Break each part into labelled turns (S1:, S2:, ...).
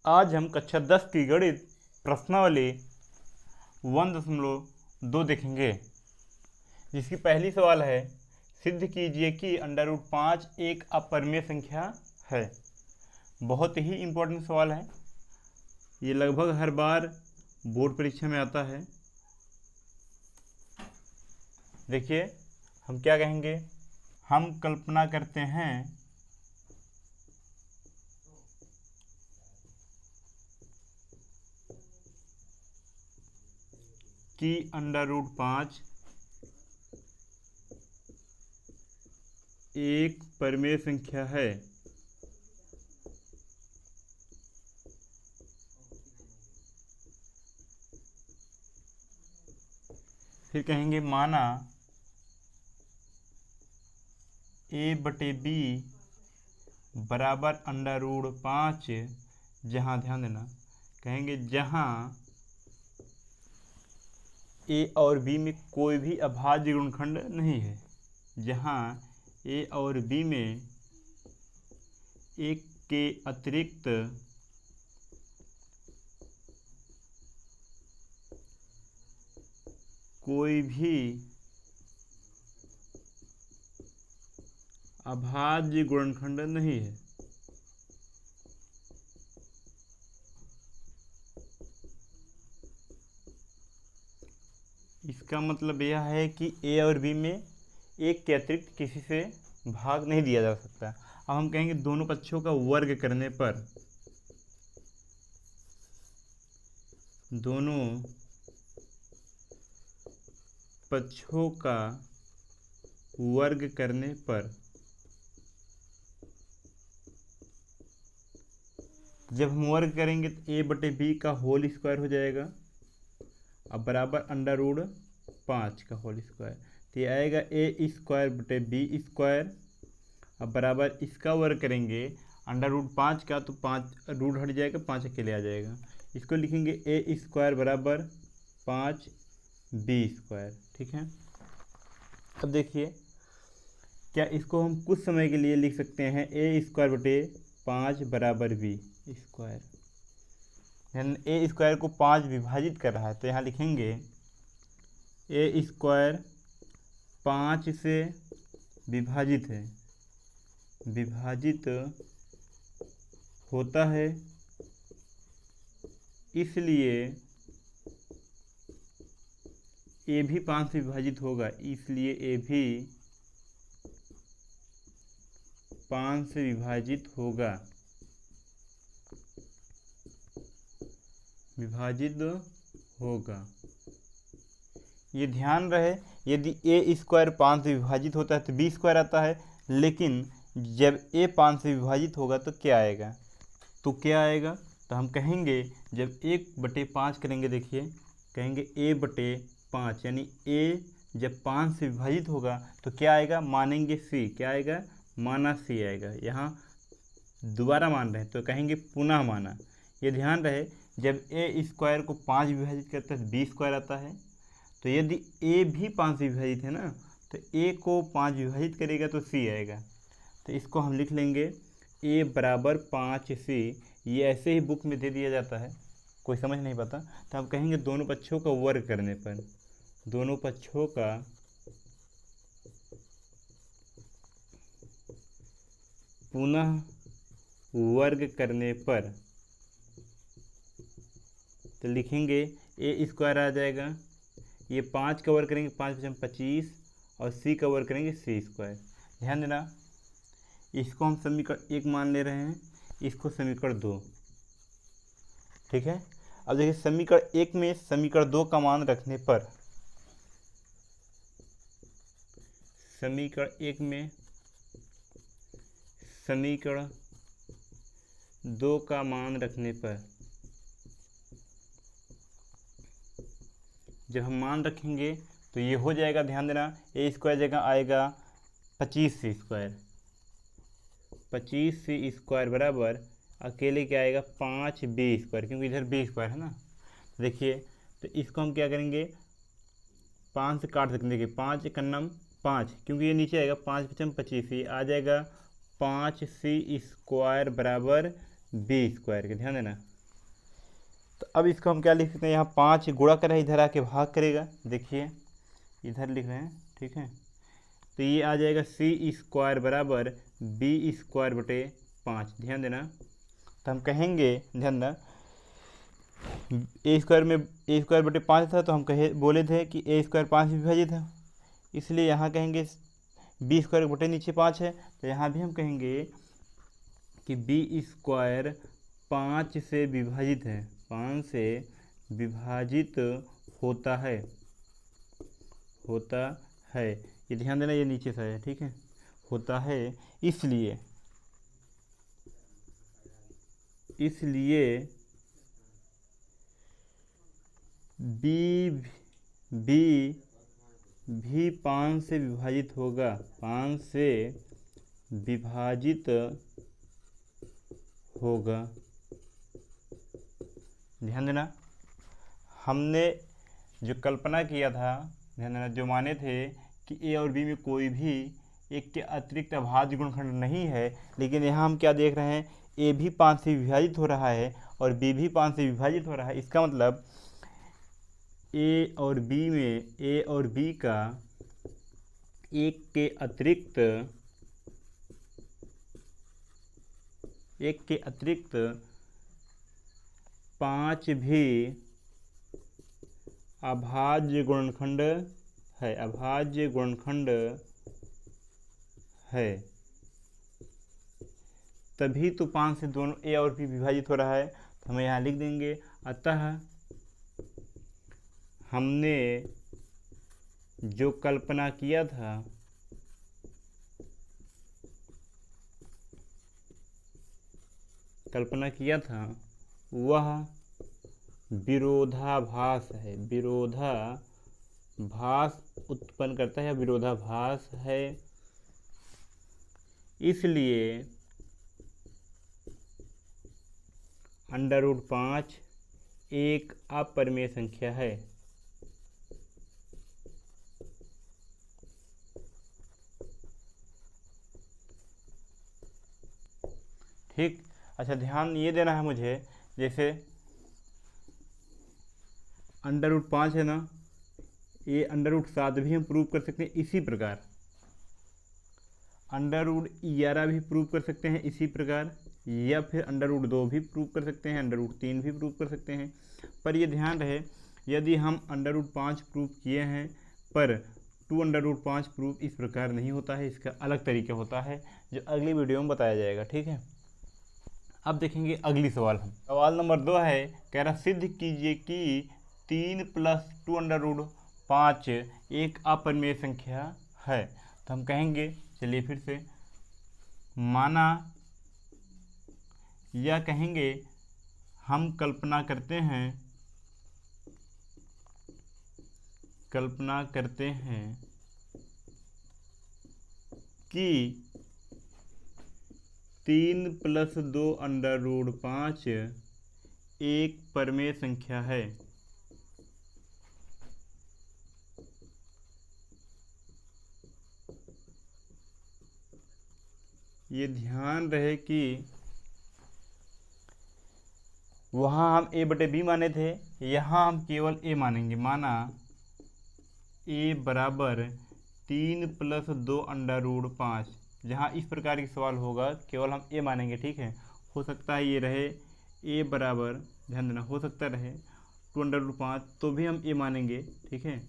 S1: आज हम कक्षा 10 की गणित प्रश्नावली 1.2 देखेंगे, जिसकी पहली सवाल है सिद्ध कीजिए कि √5 एक अपरिमेय संख्या है। बहुत ही इम्पोर्टेंट सवाल है, ये लगभग हर बार बोर्ड परीक्षा में आता है। देखिए हम क्या कहेंगे, हम कल्पना करते हैं कि √5 एक परिमेय संख्या है। फिर कहेंगे माना a/b बराबर √5, जहाँ ध्यान देना, कहेंगे जहाँ a और b में कोई भी अभाज्य गुणनखंड नहीं है, जहाँ a और b में एक के अतिरिक्त कोई भी अभाज्य गुणनखंड नहीं है। इसका मतलब यह है कि a और b में एक के अतिरिक्त किसी से भाग नहीं दिया जा सकता। अब हम कहेंगे दोनों पक्षों का वर्ग करने पर, दोनों पक्षों का वर्ग करने पर, जब हम वर्ग करेंगे तो a/b का होल स्क्वायर हो जाएगा, अब बराबर √5 का होल स्क्वायर, तो ये आएगा a²/b²। अब बराबर इसका वर्ग करेंगे √5 का, तो 5 रूट हट जाएगा, 5 अकेले आ जाएगा। इसको लिखेंगे a² बराबर 5b²। ठीक है। अब देखिए क्या इसको हम कुछ समय के लिए लिख सकते हैं a² बराबर b²। a² को 5 विभाजित कर रहा है, तो यहाँ लिखेंगे a² 5 से विभाजित है, विभाजित होता है, इसलिए a भी 5 से विभाजित होगा, इसलिए a भी 5 से विभाजित होगा, ये ध्यान रहे, यदि a² 5 से विभाजित होता है तो b² आता है, लेकिन जब a 5 से विभाजित होगा तो क्या आएगा, तो हम कहेंगे जब 1/5 करेंगे, देखिए कहेंगे a/5, यानी a जब 5 से विभाजित होगा तो क्या आएगा, मानेंगे c, क्या आएगा, माना c आएगा। यहाँ दोबारा मान रहे हैं तो कहेंगे पुनः माना। ये ध्यान रहे, जब a² को 5 विभाजित करता है तो b² आता है, तो यदि a भी 5 से विभाजित है ना, तो a को 5 विभाजित करेगा तो c आएगा। तो इसको हम लिख लेंगे a बराबर 5c। ये ऐसे ही बुक में दे दिया जाता है, कोई समझ नहीं पाता, तो हम कहेंगे दोनों पक्षों का वर्ग करने पर, दोनों पक्षों का पुनः वर्ग करने पर, तो लिखेंगे a² आ जाएगा, ये 5 का वर्ग करेंगे 5×25 और c का वर्ग करेंगे c²। ध्यान देना, इसको हम समीकरण 1 मान ले रहे हैं, इसको समीकरण 2। ठीक है। अब देखिए समीकरण 1 में समीकरण 2 का मान रखने पर, समीकरण 1 में समीकरण 2 का मान रखने पर, जब हम मान रखेंगे तो ये हो जाएगा, ध्यान देना, a² जगह आएगा 25c², 25c² बराबर अकेले क्या आएगा, 5b², क्योंकि इधर b² है ना। देखिए तो इसको हम क्या करेंगे, 5 से काट सकते हैं। देखिए 5 × 9 5, क्योंकि ये नीचे आएगा 5×25, ये आ जाएगा 5c² बराबर b² के, ध्यान देना तो अब इसको हम क्या लिख सकते हैं, यहाँ 5 गुणा कर है, इधर आके भाग करेगा। देखिए इधर लिख रहे हैं, ठीक है। तो ये आ जाएगा c² बराबर b² बटे 5। ध्यान देना। तो हम कहेंगे, ध्यान देना, a² में a² बटे 5 था, तो हम बोले थे कि a² 5 से विभाजित है, इसलिए यहाँ कहेंगे b² बटे नीचे 5 है। तो यहाँ भी हम कहेंगे कि b² 5 से विभाजित है, 5 से विभाजित होता है। ये ध्यान देना, ये नीचे से है, ठीक है, होता है। इसलिए b भी 5 से विभाजित होगा, 5 से विभाजित होगा। ध्यान देना, हमने जो कल्पना किया था, ध्यान देना, जो माने थे कि ए और बी में कोई भी एक के अतिरिक्त अभाज्य गुणनखंड नहीं है, लेकिन यहाँ हम क्या देख रहे हैं, ए भी 5 से विभाजित हो रहा है और बी भी 5 से विभाजित हो रहा है। इसका मतलब ए और बी का एक के अतिरिक्त 5 भी अभाज्य गुणनखंड है, तभी तो 5 से दोनों ए और बी विभाजित हो रहा है। तो हमें यहाँ लिख देंगे, अतः हमने जो कल्पना किया था वह विरोधाभास है, विरोधाभास उत्पन्न करता है, विरोधाभास है। इसलिए √5 एक अपरिमेय संख्या है। ठीक। अच्छा, ध्यान ये देना है मुझे, जैसे √5 है ना, ये √7 भी हम प्रूव कर सकते हैं इसी प्रकार, √11 भी प्रूव कर सकते हैं इसी प्रकार, या फिर √2 भी प्रूव कर सकते हैं, √3 भी प्रूव कर सकते हैं। पर ये ध्यान रहे, यदि हम √5 प्रूव किए हैं पर 2√5 प्रूफ इस प्रकार नहीं होता है, इसका अलग तरीका होता है जो अगली वीडियो में बताया जाएगा। ठीक है, अब देखेंगे अगली सवाल। हम सवाल नंबर 2 है, कह रहा सिद्ध कीजिए कि 3 + 2√5 एक अपरिमेय संख्या है। तो हम कहेंगे, चलिए फिर से, माना या कहेंगे हम कल्पना करते हैं कि 3 + 2√5 एक परिमेय संख्या है। ये ध्यान रहे कि वहाँ हम a/b माने थे, यहाँ हम केवल a मानेंगे। माना a बराबर 3 + 2√5, जहाँ इस प्रकार की सवाल होगा केवल हम a मानेंगे। ठीक है, हो सकता है ये रहे a बराबर, ध्यान देना, हो सकता रहे 2√5 तो भी हम a मानेंगे। ठीक है,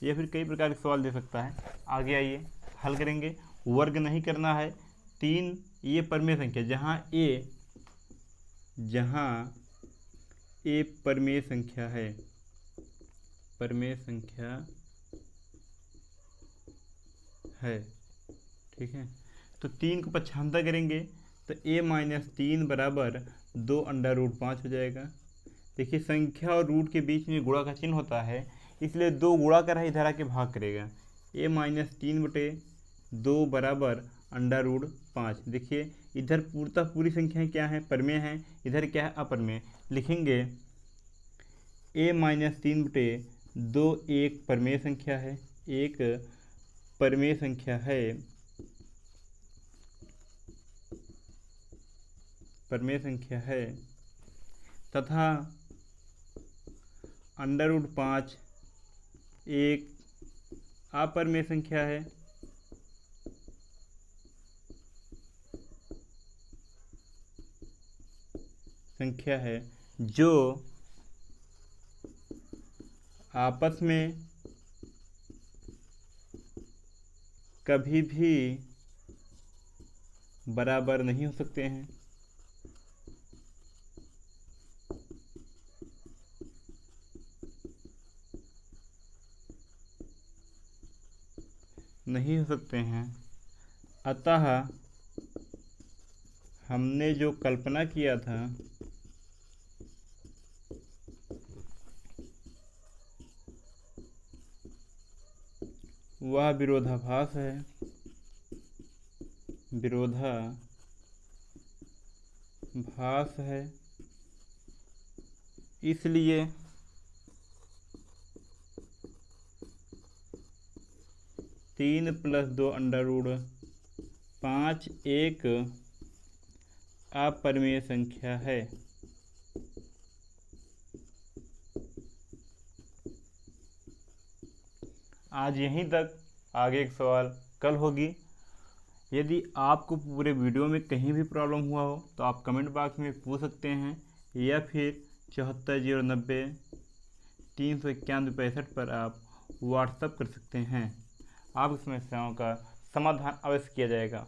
S1: या फिर कई प्रकार के सवाल दे सकता है। आगे आइए हल करेंगे। वर्ग नहीं करना है। 3 ये परिमेय संख्या, जहाँ a परिमेय संख्या है, ठीक है, तो 3 को पक्षांतर करेंगे तो a - 3 बराबर 2√5 हो जाएगा। देखिए, संख्या और रूट के बीच में गुणा का चिन्ह होता है, इसलिए 2 गुणा कर है, इधर आके भाग करेगा। a - 3/2 बराबर √5। देखिए, इधर पूरी संख्याएं क्या है, परिमेय है, इधर क्या है, अपरिमेय। लिखेंगे a - 3/2 एक परिमेय संख्या है, तथा √5 एक अपरिमेय संख्या है जो आपस में कभी भी बराबर नहीं हो सकते हैं। अतः हमने जो कल्पना किया था वह विरोधाभास है, इसलिए तीन + 2 √5 एक अपरिमेय संख्या है। आज यहीं तक, आगे एक सवाल कल होगी। यदि आपको पूरे वीडियो में कहीं भी प्रॉब्लम हुआ हो तो आप कमेंट बॉक्स में पूछ सकते हैं, या फिर 74 090 391 65 पर आप व्हाट्सएप कर सकते हैं। आपकी समस्याओं का समाधान अवश्य किया जाएगा।